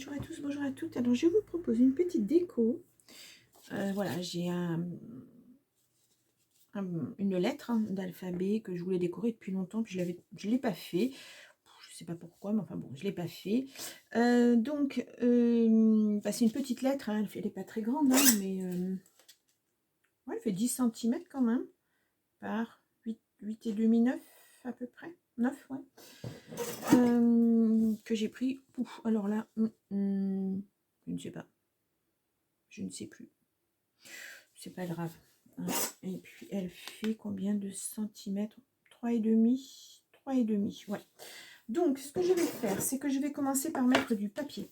Bonjour à tous, bonjour à toutes. Alors je vous propose une petite déco. Voilà, j'ai une lettre d'alphabet que je voulais décorer depuis longtemps, puis je ne l'ai pas fait. Je ne sais pas pourquoi, mais enfin bon, je ne l'ai pas fait. Bah, c'est une petite lettre, hein, elle n'est pas très grande, hein, mais ouais, elle fait 10 cm quand même, par 8 et demi, 9 à peu près. 9, ouais. Que j'ai pris. Ouf, alors là, je ne sais pas. Je ne sais plus. C'est pas grave. Hein. Et puis elle fait combien de centimètres? 3,5. 3,5, ouais. Donc ce que je vais faire, c'est que je vais commencer par mettre du papier.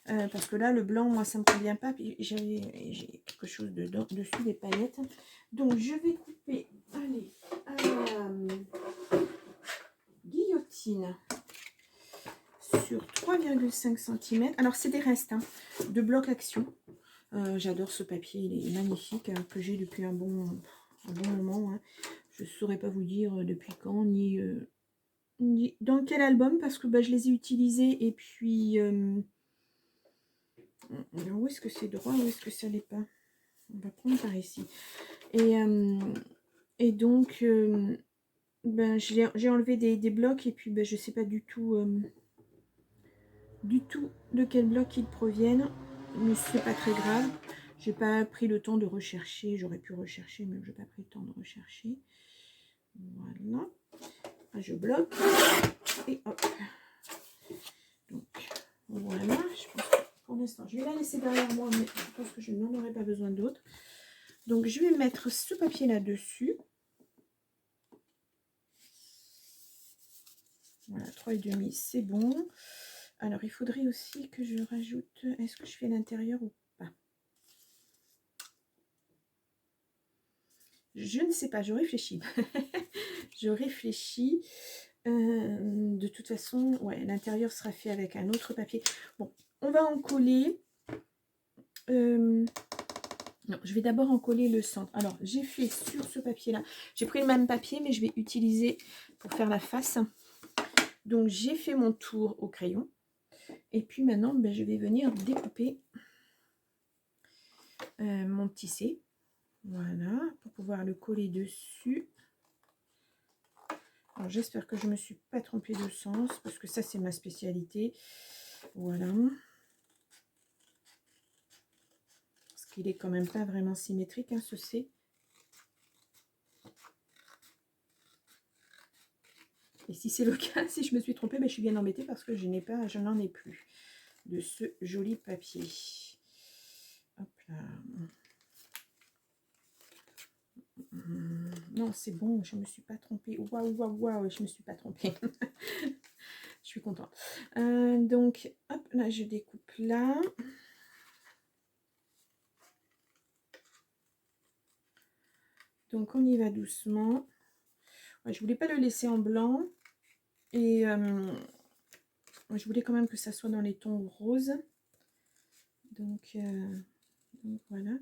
Parce que là, le blanc, moi, ça me convient pas. Puis j'ai quelque chose dedans, dessus, des paillettes. Donc je vais couper, allez, à la guillotine sur 3,5 cm. Alors c'est des restes hein, de bloc action. J'adore ce papier, il est magnifique, hein, que j'ai depuis un bon moment. Hein. Je ne saurais pas vous dire depuis quand, ni dans quel album, parce que bah, je les ai utilisés. Et puis, où est-ce que c'est droit, où est-ce que ça l'est pas? On va prendre par ici. Et donc, ben, j'ai enlevé des blocs, et puis ben, je ne sais pas du tout de quel bloc ils proviennent, mais c'est pas très grave. J'ai pas pris le temps de rechercher, j'aurais pu rechercher, mais j'ai pas pris le temps de rechercher. Voilà, je bloque et hop. Donc voilà, je pense que pour l'instant je vais la laisser derrière moi, mais je pense que je n'en aurai pas besoin d'autre. Donc je vais mettre ce papier là dessus. Voilà, 3,5 c'est bon. Alors il faudrait aussi que je rajoute, est-ce que je fais l'intérieur ou pas? Je ne sais pas, je réfléchis. Je réfléchis. De toute façon, ouais, l'intérieur sera fait avec un autre papier. Bon, on va en coller. Non, je vais d'abord en coller le centre. Alors, j'ai fait sur ce papier-là. J'ai pris le même papier, mais je vais utiliser pour faire la face. Donc, j'ai fait mon tour au crayon. Et puis maintenant, ben, je vais venir découper mon petit C. Voilà, pour pouvoir le coller dessus. Alors, j'espère que je ne me suis pas trompée de sens, parce que ça, c'est ma spécialité. Voilà. Parce qu'il est quand même pas vraiment symétrique, hein, ce C. Et si c'est le cas, si je me suis trompée, mais je suis bien embêtée parce que je n'en ai plus de ce joli papier. Hop là. Non, c'est bon, je ne me suis pas trompée. Waouh, waouh, waouh, je ne me suis pas trompée. Je suis contente. Donc, hop, là, je découpe là. Donc, on y va doucement. Ouais, je voulais pas le laisser en blanc. Et je voulais quand même que ça soit dans les tons roses. Donc voilà.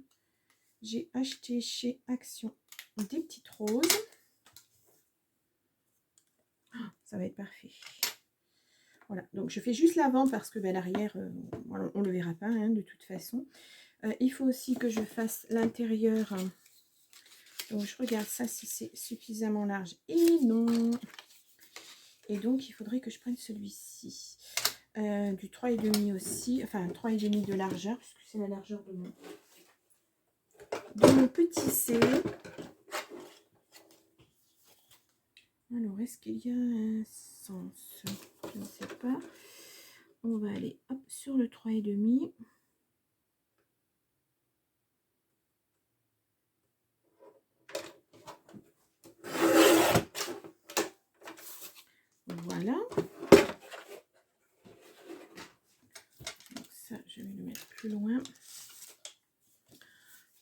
J'ai acheté chez Action des petites roses. Ça va être parfait. Voilà, donc je fais juste l'avant parce que ben, l'arrière, on ne le verra pas hein, de toute façon. Il faut aussi que je fasse l'intérieur. Donc je regarde ça si c'est suffisamment large. Et non. Et donc il faudrait que je prenne celui-ci. Du 3,5 aussi. Enfin 3,5 de largeur, puisque c'est la largeur de mon petit C. Alors, est-ce qu'il y a un sens? Je ne sais pas. On va aller hop, sur le 3,5. Voilà. Donc ça, je vais le mettre plus loin.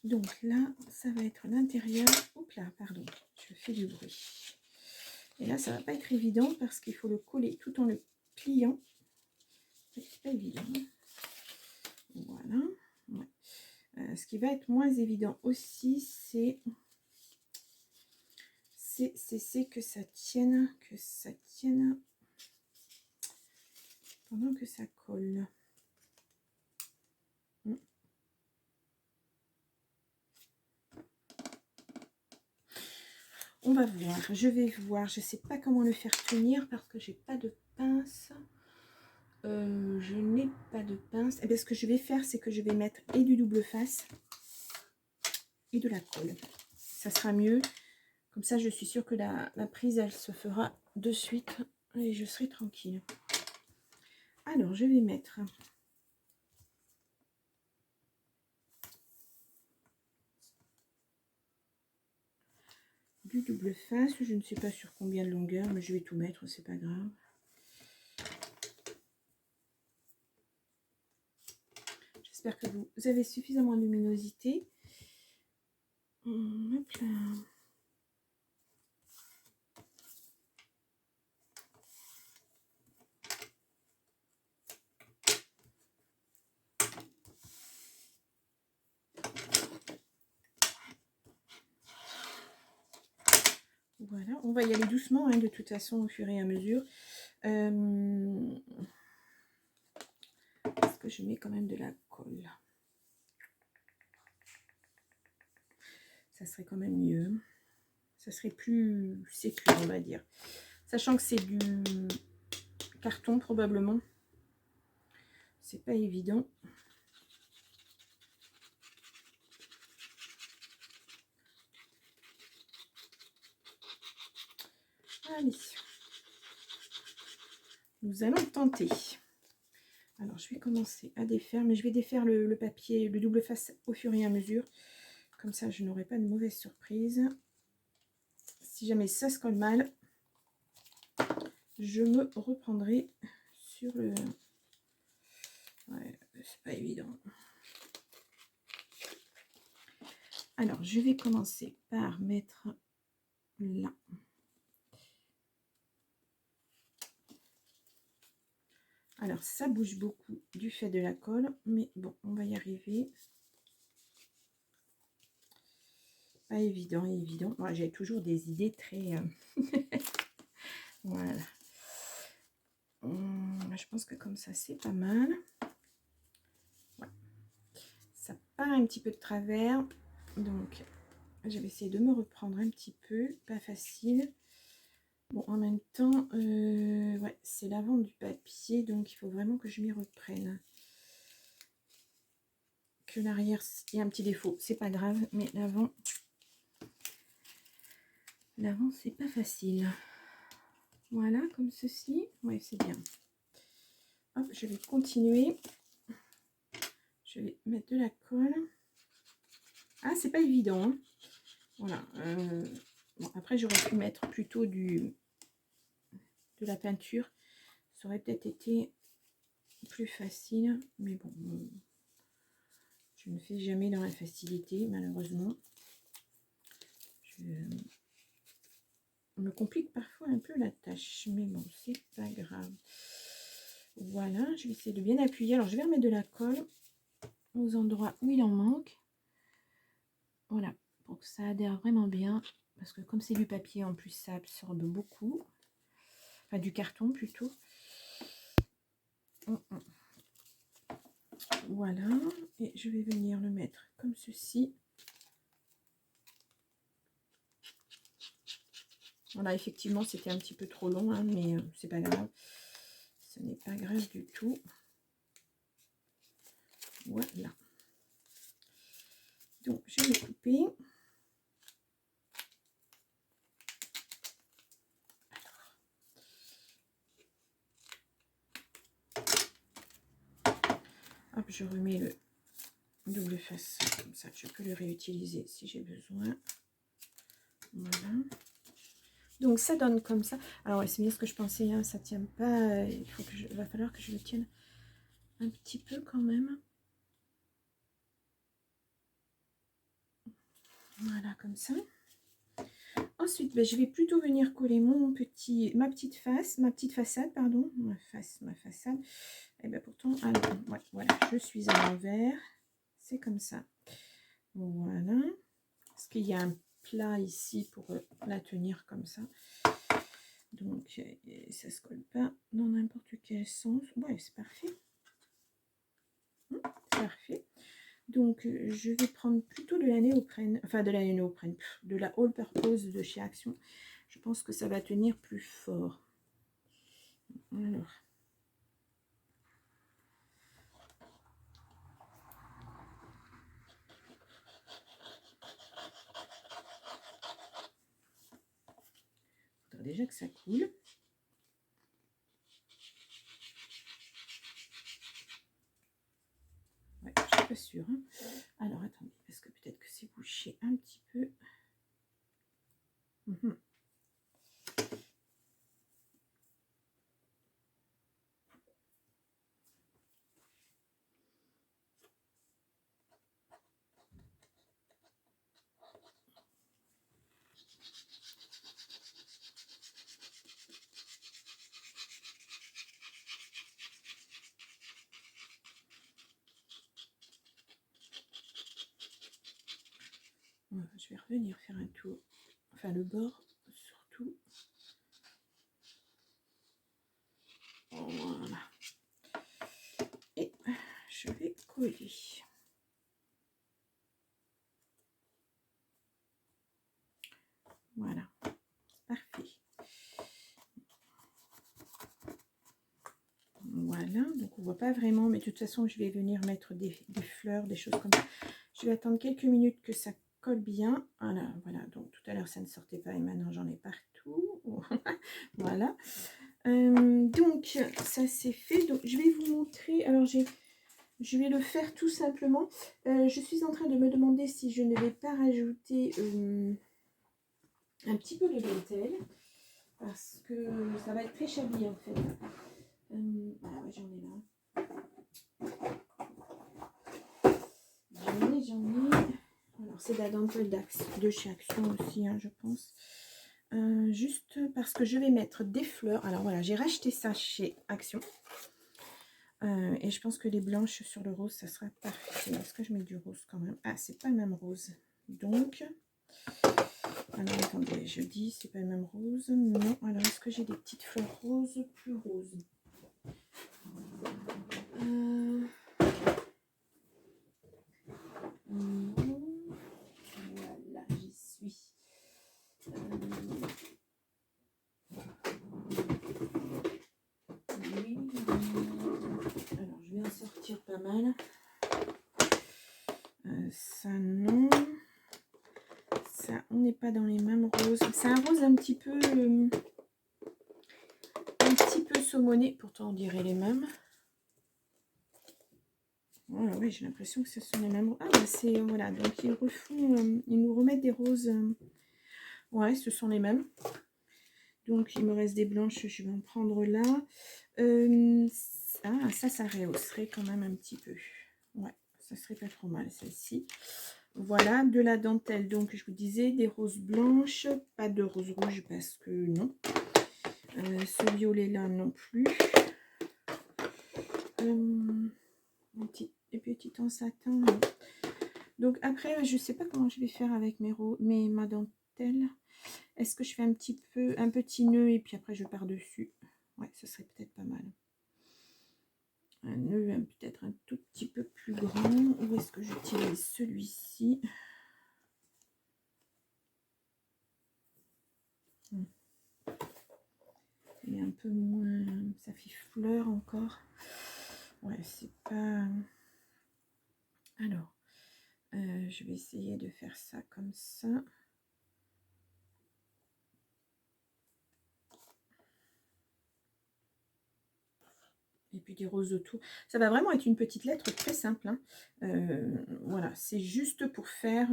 Donc là, ça va être l'intérieur. Oups là, pardon, je fais du bruit. Et là, ça va pas être évident parce qu'il faut le coller tout en le pliant. C'est pas évident. Voilà. Ouais. Ce qui va être moins évident aussi, c'est que ça tienne pendant que ça colle. on va voir. Je vais voir. Je sais pas comment le faire tenir parce que j'ai pas de pince. Je n'ai pas de pince. Et bien, ce que je vais faire, c'est que je vais mettre et du double face et de la colle. Ça sera mieux. Comme ça, je suis sûre que la prise, elle se fera de suite et je serai tranquille. Alors, je vais mettre du double face. Je ne sais pas sur combien de longueur, mais je vais tout mettre, c'est pas grave. J'espère que vous avez suffisamment de luminosité. Hop là. Voilà, on va y aller doucement, hein, de toute façon, au fur et à mesure. Est-ce que je mets quand même de la colle? Ça serait quand même mieux. Ça serait plus sécure, on va dire. Sachant que c'est du carton, probablement. C'est pas évident. Allez. Nous allons tenter. Alors, je vais commencer à défaire, mais je vais défaire le papier, le double face au fur et à mesure. Comme ça, je n'aurai pas de mauvaise surprise. Si jamais ça se colle mal, je me reprendrai sur le... Ouais, c'est pas évident. Alors, je vais commencer par mettre là. Alors, ça bouge beaucoup du fait de la colle, mais bon, on va y arriver. Pas évident, évident. Moi, j'ai toujours des idées très... Voilà. Je pense que comme ça, c'est pas mal. Ouais. Ça part un petit peu de travers. Donc, je vais essayer de me reprendre un petit peu. Pas facile. Bon, en même temps, ouais, c'est l'avant du papier, donc il faut vraiment que je m'y reprenne. Que l'arrière, il y a un petit défaut, c'est pas grave, mais l'avant, c'est pas facile. Voilà, comme ceci. Ouais, c'est bien. Hop, je vais continuer. Je vais mettre de la colle. Ah, c'est pas évident, hein. Voilà. Bon, après, j'aurais pu mettre plutôt de la peinture. Ça aurait peut-être été plus facile, mais bon, je ne fais jamais dans la facilité, malheureusement. Je me complique parfois un peu la tâche, mais bon, c'est pas grave. Voilà, je vais essayer de bien appuyer. Alors, je vais remettre de la colle aux endroits où il en manque. Voilà, pour que ça adhère vraiment bien. Parce que comme c'est du papier, en plus, ça absorbe beaucoup. Enfin, du carton plutôt. Voilà, et je vais venir le mettre comme ceci. Voilà, effectivement, c'était un petit peu trop long, hein, mais c'est pas grave. Ce n'est pas grave du tout. Voilà. Donc, je vais couper. Hop, je remets le double face. Comme ça, je peux le réutiliser si j'ai besoin. Voilà. Donc, ça donne comme ça. Alors, c'est bien ce que je pensais, hein, ça ne tient pas. Il va falloir que je le tienne un petit peu quand même. Voilà, comme ça. Ensuite, ben, je vais plutôt venir coller ma petite façade, pardon, ma façade. Et bien pourtant, alors, ouais, voilà, je suis à l'envers. C'est comme ça. Voilà. Parce qu'il y a un plat ici pour la tenir comme ça. Donc, ça se colle pas dans n'importe quel sens. Ouais, c'est parfait. Parfait. Donc, je vais prendre plutôt de la néoprène, enfin de la néoprène, de la All Purpose de chez Action. Je pense que ça va tenir plus fort. Alors. Il faudrait déjà que ça coule. Ouais, je suis pas sûre. Hein. Alors, attendez, parce que peut-être que c'est bouché un petit peu. Je vais revenir faire un tour. Enfin, le bord, surtout. Voilà. Et je vais coller. Voilà. Parfait. Voilà. Donc, on voit pas vraiment. Mais de toute façon, je vais venir mettre des fleurs, des choses comme ça. Je vais attendre quelques minutes que ça colle bien. Voilà. Voilà. Donc, tout à l'heure, ça ne sortait pas. Et maintenant, j'en ai partout. Voilà. Donc, ça c'est fait. Donc, je vais vous montrer. Alors, je vais le faire tout simplement. Je suis en train de me demander si je ne vais pas rajouter un petit peu de dentelle. Parce que ça va être très chablis en fait. Ah ouais, j'en ai là. J'en ai. Alors, c'est de la dentelle de chez Action aussi, hein, je pense. Juste parce que je vais mettre des fleurs. Alors voilà, j'ai racheté ça chez Action. Et je pense que les blanches sur le rose, ça sera parfait. Est-ce que je mets du rose quand même? Ah, c'est pas le même rose. Donc, alors attendez, je dis c'est pas le même rose. Non, alors est-ce que j'ai des petites fleurs roses plus roses? Non. Voilà, j'y suis. Oui. Alors, je vais en sortir pas mal. Ça, non. Ça, on n'est pas dans les mêmes roses. C'est un rose un petit peu saumonné. Pourtant, on dirait les mêmes. Voilà, oui, j'ai l'impression que ce sont les mêmes. Ah, bah c'est voilà. Donc ils refont, ils nous remettent des roses. Ouais, ce sont les mêmes. Donc il me reste des blanches. Je vais en prendre là. Ça rehausserait quand même un petit peu. Ouais, ça serait pas trop mal celle-ci. Voilà, de la dentelle. Donc je vous disais des roses blanches, pas de rose rouge parce que non. Ce violet là non plus. Des petits en satin. Donc après, je sais pas comment je vais faire avec ma dentelle. Est-ce que je fais un petit nœud et puis après je pars dessus? Ouais, ça serait peut-être pas mal. Un nœud peut-être un tout petit peu plus grand. Où est-ce que j'utilise celui-ci? Il est un peu moins... Ça fait fleur encore. Ouais, c'est pas... Alors, je vais essayer de faire ça comme ça. Et puis des roses autour. Ça va vraiment être une petite lettre très simple. Hein. Voilà, c'est juste pour faire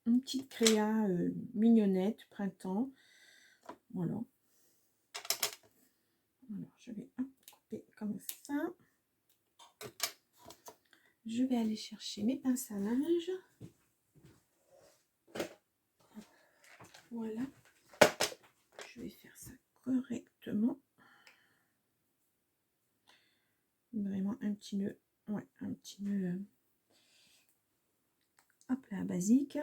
une petite créa mignonnette, printemps. Voilà. Alors, je vais couper comme ça. Je vais aller chercher mes pinces à linge. Voilà. Je vais faire ça correctement. Vraiment un petit nœud. Ouais, un petit nœud. Hop là, basique.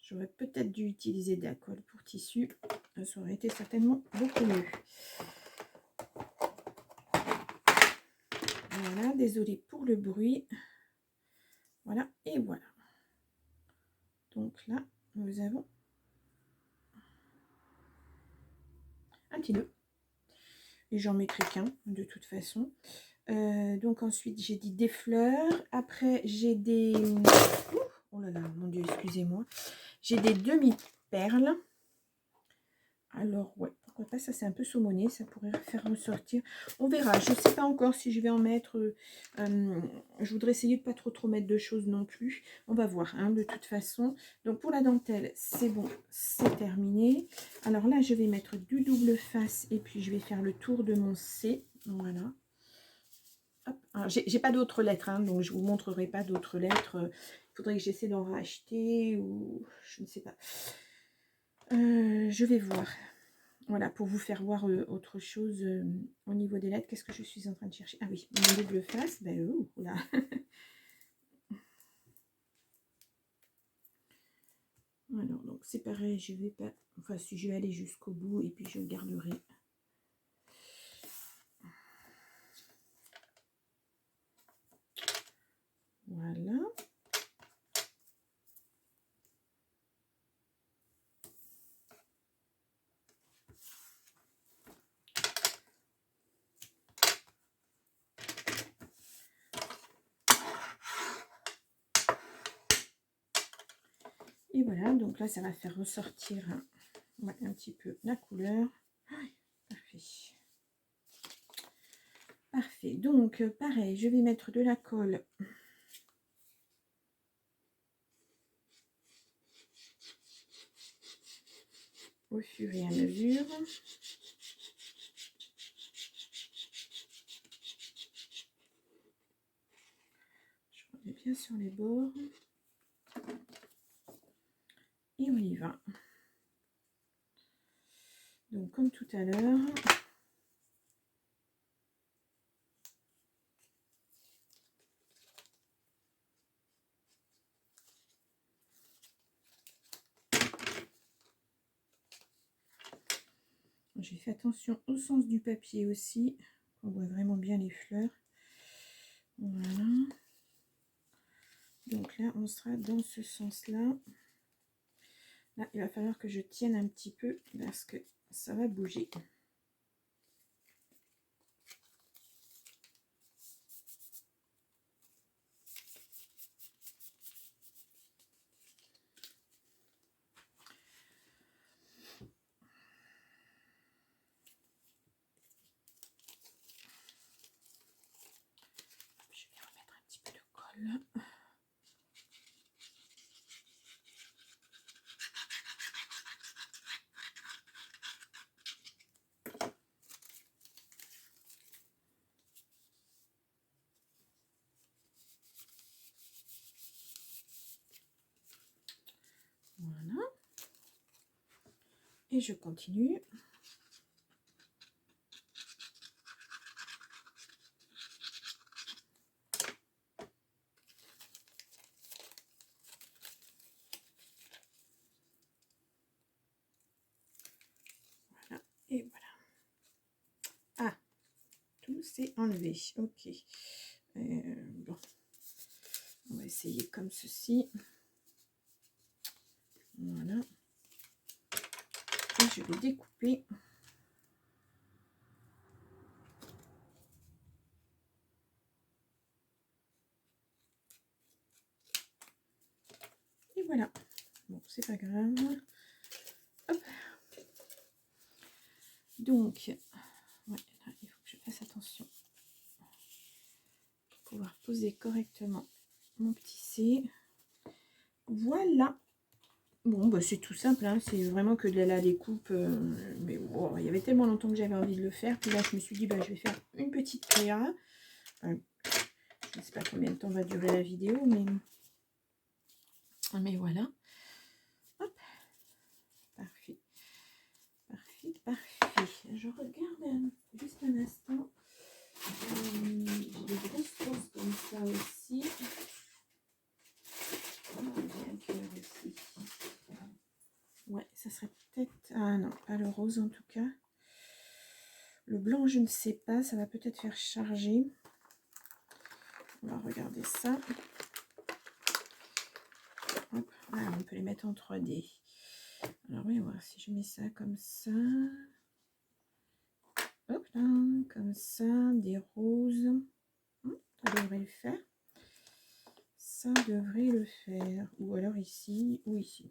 J'aurais peut-être dû utiliser de la colle pour tissu. Ça aurait été certainement beaucoup mieux. Voilà, désolée pour le bruit. Voilà, et voilà. Donc là, nous avons un petit nœud. Et j'en mettrai qu'un, de toute façon. Donc ensuite, j'ai dit des fleurs. Après, j'ai des... Oh là là, mon Dieu, excusez-moi. J'ai des demi-perles. Alors, ouais, pourquoi pas, ça c'est un peu saumonné, ça pourrait faire ressortir. On verra, je ne sais pas encore si je vais en mettre. Je voudrais essayer de pas trop mettre de choses non plus. On va voir, hein, de toute façon. Donc pour la dentelle, c'est bon, c'est terminé. Alors là, je vais mettre du double face et puis je vais faire le tour de mon C. Voilà. J'ai pas d'autres lettres, hein, donc je vous montrerai pas d'autres lettres. Il faudrait que j'essaie d'en racheter ou je ne sais pas. Je vais voir. Voilà, pour vous faire voir autre chose au niveau des lettres. Qu'est-ce que je suis en train de chercher? Ah oui, mon double face. Ben, là. Alors, donc c'est pareil, je vais pas... Enfin, si je vais aller jusqu'au bout et puis je garderai. Voilà. Et voilà, donc là, ça va faire ressortir ouais, un petit peu la couleur. Parfait. Parfait. Donc, pareil, je vais mettre de la colle. Au fur et à mesure. Je remets bien sur les bords. Et on y va. Donc, comme tout à l'heure. J'ai fait attention au sens du papier aussi. On voit vraiment bien les fleurs. Voilà. Donc là, on sera dans ce sens-là. Là, il va falloir que je tienne un petit peu parce que ça va bouger. Je vais remettre un petit peu de colle. Voilà. Et je continue. Voilà. Et voilà. Ah, tout s'est enlevé. Ok. Bon. On va essayer comme ceci. Voilà. Et je vais découper. Et voilà. Bon, c'est pas grave. Hop. Donc, ouais, là, il faut que je fasse attention pour pouvoir poser correctement mon petit C. Voilà. Bon, bah, c'est tout simple, hein. C'est vraiment que de la découpe. Mais bon, il y avait tellement longtemps que j'avais envie de le faire. Puis là, je me suis dit, bah, je vais faire une petite créa. Je ne sais pas combien de temps va durer la vidéo, mais voilà. Hop. Parfait. Parfait, parfait. Je regarde juste un instant. J'ai des grosses choses comme ça aussi. J'ai un cœur aussi. Ouais, ça serait peut-être... Ah non, pas le rose en tout cas. Le blanc, je ne sais pas. Ça va peut-être faire charger. On va regarder ça. Hop, voilà, on peut les mettre en 3D. Alors, oui, on va voir si je mets ça comme ça. Hop là, comme ça, des roses. Ça devrait le faire. Ça devrait le faire. Ou alors ici, ou ici.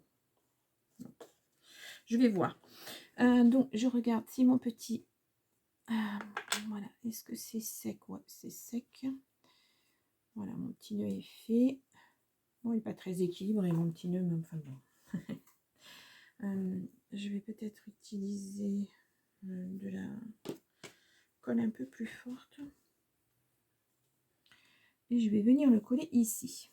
Non. Je vais voir. Donc, je regarde si mon petit... voilà, est-ce que c'est sec? Ouais, c'est sec. Voilà, mon petit nœud est fait. Bon, il n'est pas très équilibré, mon petit nœud, mais enfin bon. Je vais peut-être utiliser de la colle un peu plus forte. Et je vais venir le coller ici.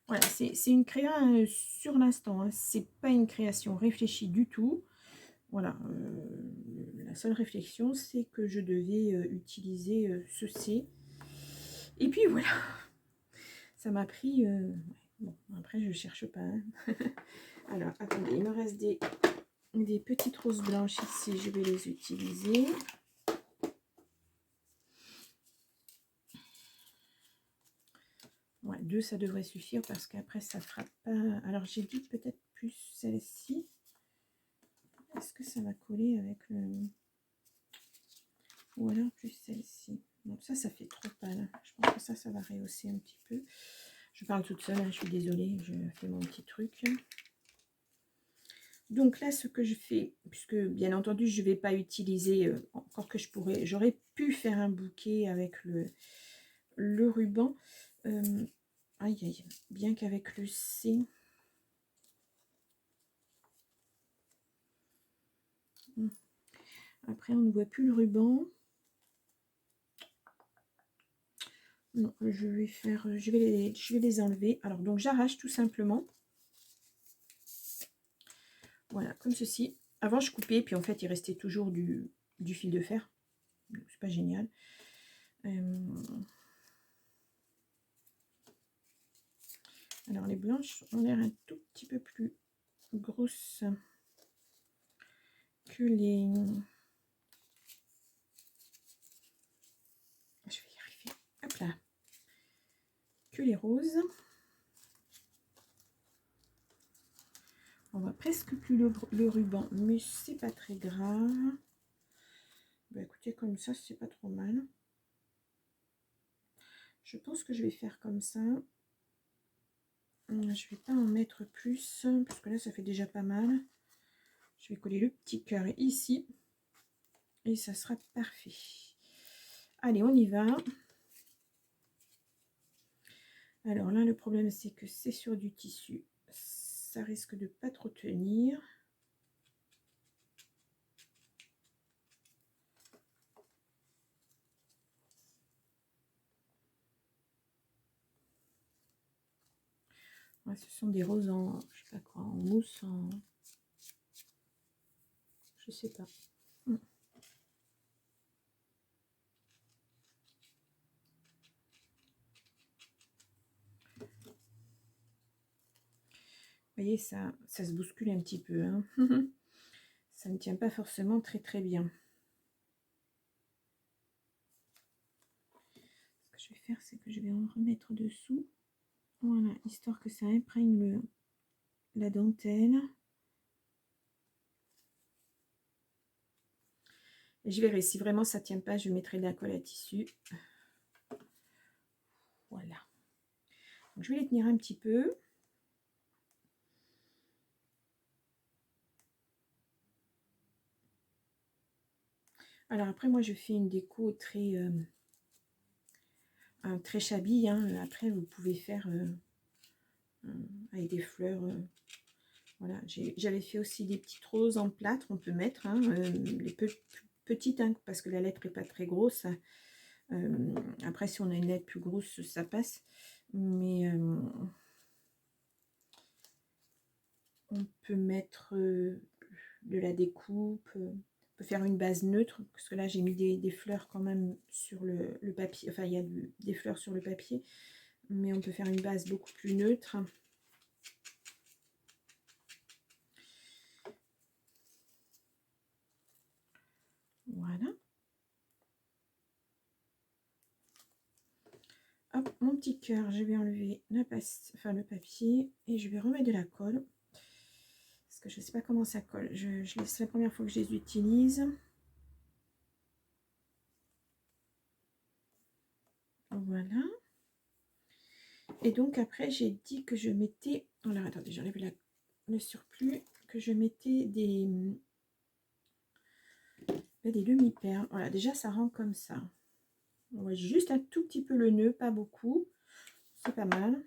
Voilà, c'est une créa sur l'instant. Hein. C'est pas une création réfléchie du tout. Voilà, la seule réflexion, c'est que je devais utiliser ceci. Et puis voilà, ça m'a pris... bon, après, je cherche pas. Hein. Alors, attendez, il me reste des petites roses blanches ici. Je vais les utiliser. Ouais, 2, ça devrait suffire parce qu'après, ça fera pas... Alors, j'ai dit peut-être plus celle-ci. Est-ce que ça va coller avec le... Ou alors plus celle-ci. Donc ça fait trop pâle. Je pense que ça va rehausser un petit peu. Je parle toute seule, hein, je suis désolée, je fais mon petit truc. Donc là, ce que je fais, puisque bien entendu, je ne vais pas utiliser, encore que j'aurais pu faire un bouquet avec le ruban. Aïe, aïe, bien qu'avec le C. Après, on ne voit plus le ruban. Non, je vais les enlever. Alors, donc, j'arrache tout simplement. Voilà, comme ceci. Avant, je coupais, puis en fait, il restait toujours du fil de fer. C'est pas génial. Alors, les blanches ont l'air un tout petit peu plus grosses que les... Je vais y arriver. Hop là. Que les roses. On voit presque plus le ruban, mais c'est pas très grave. Bah, écoutez, comme ça, c'est pas trop mal. Je pense que je vais faire comme ça. Je vais pas en mettre plus, parce que là, ça fait déjà pas mal. Je vais coller le petit cœur ici. Et ça sera parfait. Allez, on y va. Alors là, le problème, c'est que c'est sur du tissu. Ça risque de pas trop tenir. Ouais, ce sont des roses en, je sais pas quoi, en mousse, en... Je sais pas. Vous voyez, ça se bouscule un petit peu. Hein. Ça ne tient pas forcément très très bien. Ce que je vais faire, c'est que je vais en remettre dessous. Voilà, histoire que ça imprègne la dentelle. Et je verrai, si vraiment ça ne tient pas, je mettrai de la colle à tissu. Voilà. Donc, je vais les tenir un petit peu. Alors après, moi, je fais une déco très... très shabby. Hein. Après, vous pouvez faire avec des fleurs. Voilà, j'avais fait aussi des petites roses en plâtre. On peut mettre hein, les petites, hein, parce que la lettre n'est pas très grosse. Après, si on a une lettre plus grosse, ça passe. Mais on peut mettre de la découpe. On peut faire une base neutre. Parce que là, j'ai mis des fleurs quand même sur le papier. Enfin, il y a des fleurs sur le papier. Mais on peut faire une base beaucoup plus neutre. Voilà. hop, mon petit cœur, je vais enlever la enfin, le papier et je vais remettre de la colle. Parce que je ne sais pas comment ça colle. C'est la première fois que je les utilise. Voilà. Et donc après, j'ai dit que je mettais... Alors attendez, j'enlève le surplus. Que je mettais des demi-perles. Voilà, déjà ça rend comme ça. On voit juste un tout petit peu le nœud, pas beaucoup. C'est pas mal.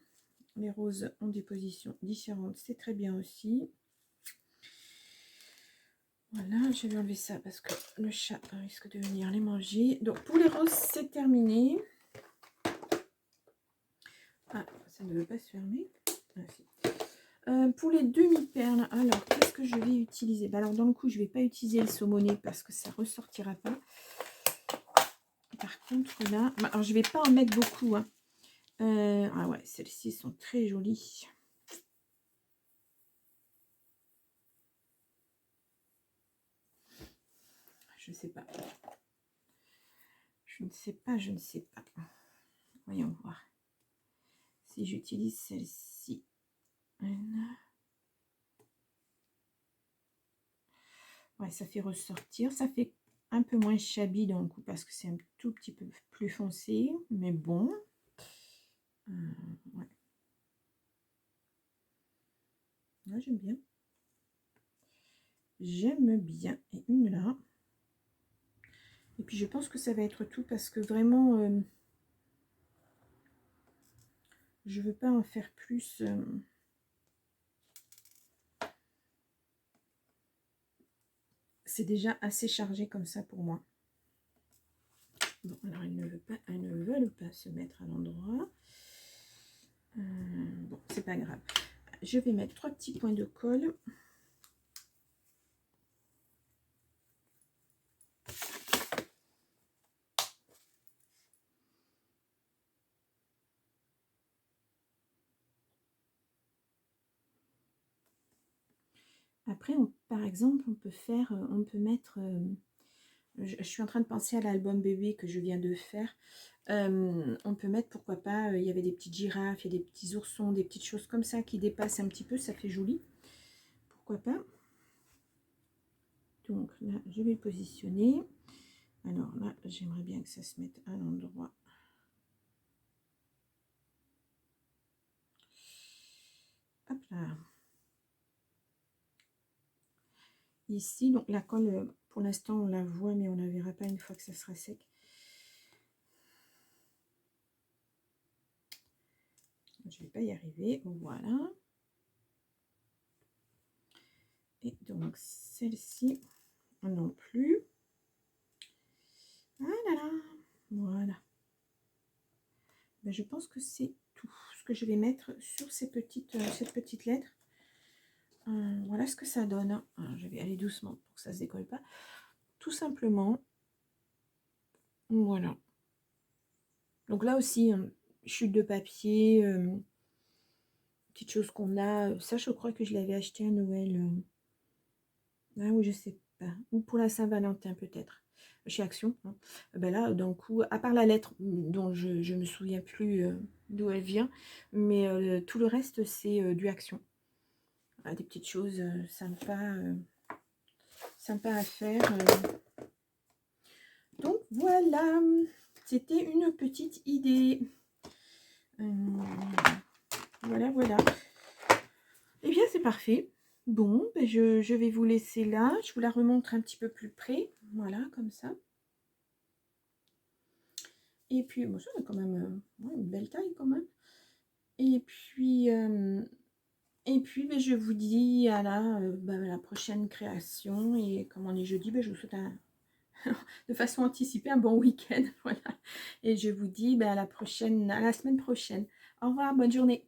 Les roses ont des positions différentes, c'est très bien aussi. Voilà, je vais enlever ça parce que le chat risque de venir les manger. Donc pour les roses, c'est terminé. Ah, ça ne veut pas se fermer. Ah, si. Pour les demi-perles, alors qu'est-ce que je vais utiliser? Alors dans le coup, je ne vais pas utiliser le saumonné parce que ça ne ressortira pas. Par contre là, alors je ne vais pas en mettre beaucoup. Hein. Ah ouais, celles-ci sont très jolies. Je ne sais pas. Je ne sais pas, je ne sais pas. Voyons voir. Si j'utilise celle-ci. Ouais, ça fait ressortir. Ça fait un peu moins shabby dans le coup parce que c'est un tout petit peu plus foncé. Mais bon. Ouais. Là, j'aime bien. J'aime bien. Et une là. Et puis je pense que ça va être tout parce que vraiment, je veux pas en faire plus. C'est déjà assez chargé comme ça pour moi. Bon, alors elles ne veulent pas se mettre à l'endroit. Bon, c'est pas grave. Je vais mettre 3 petits points de colle. Après, par exemple, on peut mettre... je suis en train de penser à l'album bébé que je viens de faire. On peut mettre, pourquoi pas, il y avait des petites girafes, il y a des petits oursons, des petites choses comme ça qui dépassent un petit peu, ça fait joli. Pourquoi pas. Donc là, je vais le positionner. Alors là, j'aimerais bien que ça se mette à l'endroit. Hop là. Ici, donc la colle, pour l'instant, on la voit, mais on ne la verra pas une fois que ça sera sec. Je ne vais pas y arriver. Voilà. Et donc, celle-ci, non plus. Ah là là. Voilà. Ben, je pense que c'est tout ce que je vais mettre sur cette petite lettre. Voilà ce que ça donne. Alors, je vais aller doucement pour que ça ne se décolle pas. Tout simplement. Voilà. Donc là aussi, chute de papier, petite chose qu'on a. Ça, je crois que je l'avais acheté à Noël. Ah oui, je sais pas. Ou pour la Saint-Valentin peut-être. Chez Action. Hein. Ben là, d'un coup, à part la lettre dont je ne me souviens plus d'où elle vient, mais tout le reste, c'est du Action. Voilà, des petites choses sympas à faire. Donc voilà, c'était une petite idée. Voilà, voilà. Eh bien, c'est parfait. Bon, ben je vais vous laisser là. Je vous la remontre un petit peu plus près. Voilà, comme ça. Et puis, bon, ça a quand même une belle taille quand même. Et puis ben, je vous dis à la prochaine création. Et comme on est jeudi, ben, je vous souhaite de façon anticipée un bon week-end. Voilà. Et je vous dis ben, à la semaine prochaine. Au revoir, bonne journée.